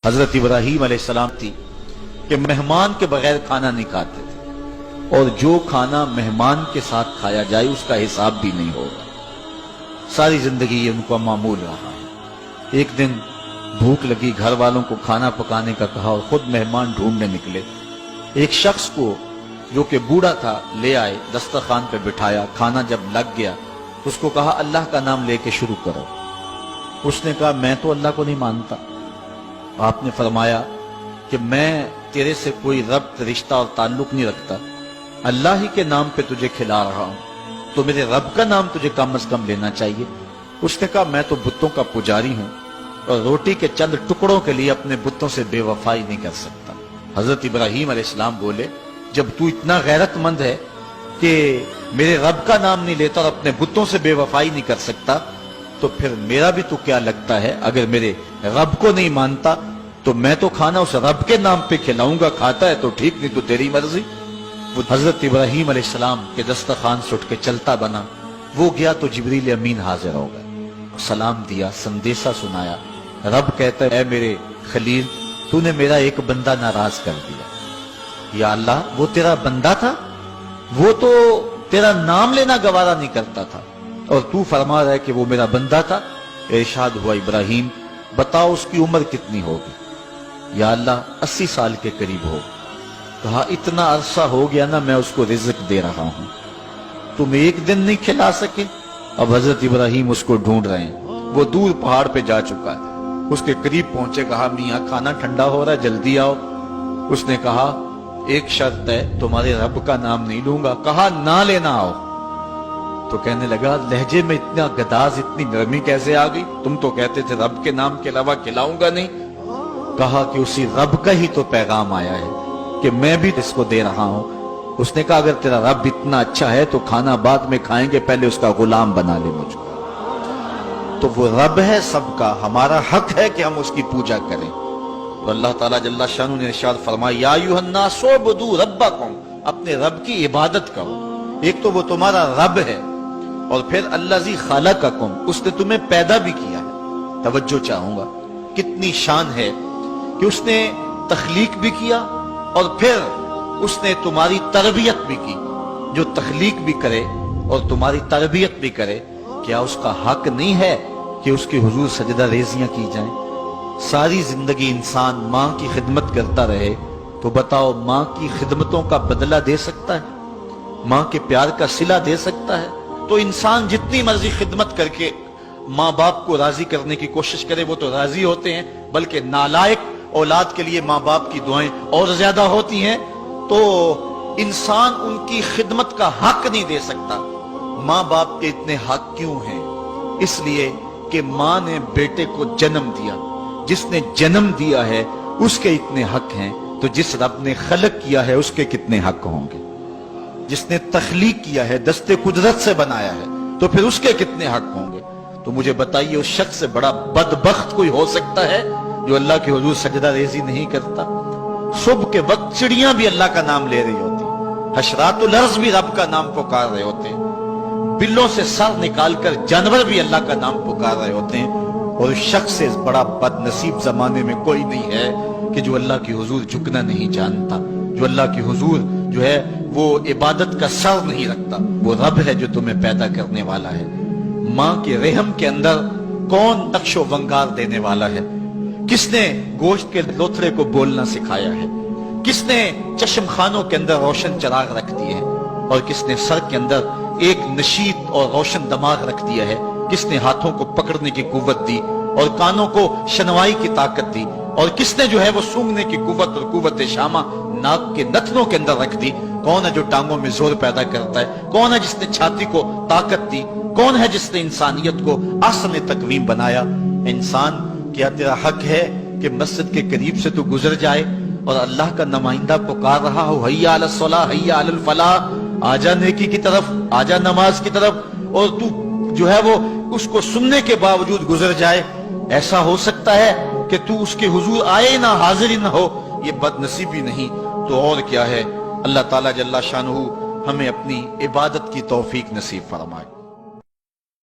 حضرت ابراہیم علیہ السلام تھی کہ مہمان کے بغیر کھانا نہیں کھاتے تھے، اور جو کھانا مہمان کے ساتھ کھایا جائے اس کا حساب بھی نہیں ہوگا۔ ساری زندگی یہ ان کو معمول رہا ہے۔ ایک دن بھوک لگی، گھر والوں کو کھانا پکانے کا کہا اور خود مہمان ڈھونڈنے نکلے۔ ایک شخص کو جو کہ بوڑھا تھا لے آئے، دسترخوان پہ بٹھایا، کھانا جب لگ گیا اس کو کہا اللہ کا نام لے کے شروع کرو۔ اس نے کہا میں تو اللہ کو نہیں مانتا۔ آپ نے فرمایا کہ میں تیرے سے کوئی ربط، رشتہ اور تعلق نہیں رکھتا، اللہ ہی کے نام پہ تجھے کھلا رہا ہوں، تو میرے رب کا نام تجھے کم از کم لینا چاہیے۔ اس نے کہا میں تو بتوں کا پجاری ہوں اور روٹی کے چند ٹکڑوں کے لیے اپنے بتوں سے بے وفائی نہیں کر سکتا۔ حضرت ابراہیم علیہ السلام بولے جب تو اتنا غیرت مند ہے کہ میرے رب کا نام نہیں لیتا اور اپنے بتوں سے بے وفائی نہیں کر سکتا، تو پھر میرا بھی تو کیا لگتا ہے، اگر میرے رب کو نہیں مانتا تو میں تو کھانا اس رب کے نام پہ کھلاؤں گا، کھاتا ہے تو ٹھیک نہیں تو تیری مرضی۔ وہ حضرت ابراہیم علیہ السلام کے دسترخوان سے اٹھ کے چلتا بنا، وہ گیا تو جبریل امین حاضر ہو گئے، سلام دیا، سندیسہ سنایا۔ رب کہتا ہے اے میرے خلیل، تو نے میرا ایک بندہ ناراض کر دیا۔ یا اللہ، وہ تیرا بندہ تھا، وہ تو تیرا نام لینا گوارا نہیں کرتا تھا، اور تو فرما رہا ہے کہ وہ میرا بندہ تھا۔ ارشاد ہوا ابراہیم بتاؤ اس کی عمر کتنی ہوگی؟ یا اللہ 80 سال کے قریب ہو۔ کہا اتنا عرصہ ہو گیا نا میں اس کو رزق دے رہا ہوں، تم ایک دن نہیں کھلا سکے؟ اب حضرت ابراہیم اس کو ڈھونڈ رہے ہیں، وہ دور پہاڑ پہ جا چکا ہے۔ اس کے قریب پہنچے، کہا میاں کھانا ٹھنڈا ہو رہا ہے جلدی آؤ۔ اس نے کہا ایک شرط ہے، تمہارے رب کا نام نہیں لوں گا۔ کہا نہ لینا آؤ۔ تو کہنے لگا لہجے میں اتنا گداز، اتنی نرمی کیسے آ گئی؟ تم تو کہتے تھے رب کے نام کے علاوہ کھلاؤں گا نہیں۔ کہا کہ اسی رب کا ہی تو پیغام آیا ہے کہ میں بھی اس کو دے رہا ہوں۔ اس نے کہا اگر تیرا رب اتنا اچھا ہے تو کھانا بعد میں کھائیں گے، پہلے اس کا غلام بنا لے مجھ کو۔ تو وہ رب ہے سب کا، ہمارا حق ہے کہ ہم اس کی پوجا کریں۔ تو اللہ تعالیٰ جل شانہ نے ارشاد فرمایا یا ایھا الناس اعبدوا ربکم، اپنے رب کی عبادت کرو۔ ایک تو وہ تمہارا رب ہے، اور پھر الذی خلقکم، اس نے تمہیں پیدا بھی کیا ہے۔ توجہ چاہوں گا کتنی شان ہے کہ اس نے تخلیق بھی کیا اور پھر اس نے تمہاری تربیت بھی کی۔ جو تخلیق بھی کرے اور تمہاری تربیت بھی کرے، کیا اس کا حق نہیں ہے کہ اس کے حضور سجدہ ریزیاں کی جائیں؟ ساری زندگی انسان ماں کی خدمت کرتا رہے تو بتاؤ ماں کی خدمتوں کا بدلہ دے سکتا ہے؟ ماں کے پیار کا صلہ دے سکتا ہے؟ تو انسان جتنی مرضی خدمت کر کے ماں باپ کو راضی کرنے کی کوشش کرے وہ تو راضی ہوتے ہیں، بلکہ نالائق اولاد کے لیے ماں باپ کی دعائیں اور زیادہ ہوتی ہیں۔ تو انسان ان کی خدمت کا حق نہیں دے سکتا۔ ماں باپ کے اتنے حق کیوں ہیں؟ اس لیے کہ ماں نے بیٹے کو جنم دیا، جس نے جنم دیا ہے اس کے اتنے حق ہیں، تو جس رب نے خلق کیا ہے اس کے کتنے حق ہوں گے؟ جس نے تخلیق کیا ہے، دستے قدرت سے بنایا ہے، تو پھر اس کے کتنے حق ہوں گے؟ تو مجھے بتائیے اس شخص سے بڑا بدبخت کوئی ہو سکتا ہے جو اللہ کے حضور سجدہ ریزی نہیں کرتا؟ صبح کے وقت چڑیاں بھی اللہ کا نام لے رہی ہوتی، حشرات الارض بھی رب کا نام پکار رہے ہوتے ہیں، بلوں سے سر نکال کر جانور بھی اللہ کا نام پکار رہے ہوتے ہیں، اور اس شخص سے بڑا بد نصیب زمانے میں کوئی نہیں ہے کہ جو اللہ کی حضور جھکنا نہیں جانتا، جو اللہ کی حضور جو ہے وہ عبادت کا سر نہیں رکھتا۔ وہ رب ہے جو تمہیں پیدا کرنے والا ہے۔ ماں کے رحم کے اندر کون نقش و ونگار دینے والا ہے؟ کس نے گوشت کے لوتھڑے کو بولنا سکھایا ہے؟ کس نے چشم خانوں کے اندر روشن چراغ رکھ دیے ہیں؟ اور کس نے سر کے اندر ایک نشیط اور روشن دماغ رکھ دیا ہے؟ کس نے ہاتھوں کو پکڑنے کی قوت دی اور کانوں کو شنوائی کی طاقت دی؟ اور کس نے جو ہے وہ سونگھنے کی قوت اور قوت شامہ ناک کے نتنوں کے اندر رکھ دی؟ کون ہے جو ٹانگوں میں زور پیدا کرتا ہے؟ کون ہے جس نے چھاتی کو طاقت دی؟ کون ہے جس نے انسانیت کو احسن تقویم بنایا؟ انسان، کیا تیرا حق ہے کہ مسجد کے قریب سے تو گزر جائے اور اللہ کا نمائندہ پکار رہا ہو حی علی الصلاۃ حی علی الفلاح، آجا نیکی کی طرف، آجا نماز کی طرف، اور تو جو ہے وہ اس کو سننے کے باوجود گزر جائے؟ ایسا ہو سکتا ہے کہ تو اس کے حضور آئے نہ، حاضر ہی نہ ہو؟ یہ بد نصیبی نہیں تو اور کیا ہے؟ اللہ تعالیٰ جل شانہ ہمیں اپنی عبادت کی توفیق نصیب فرمائے۔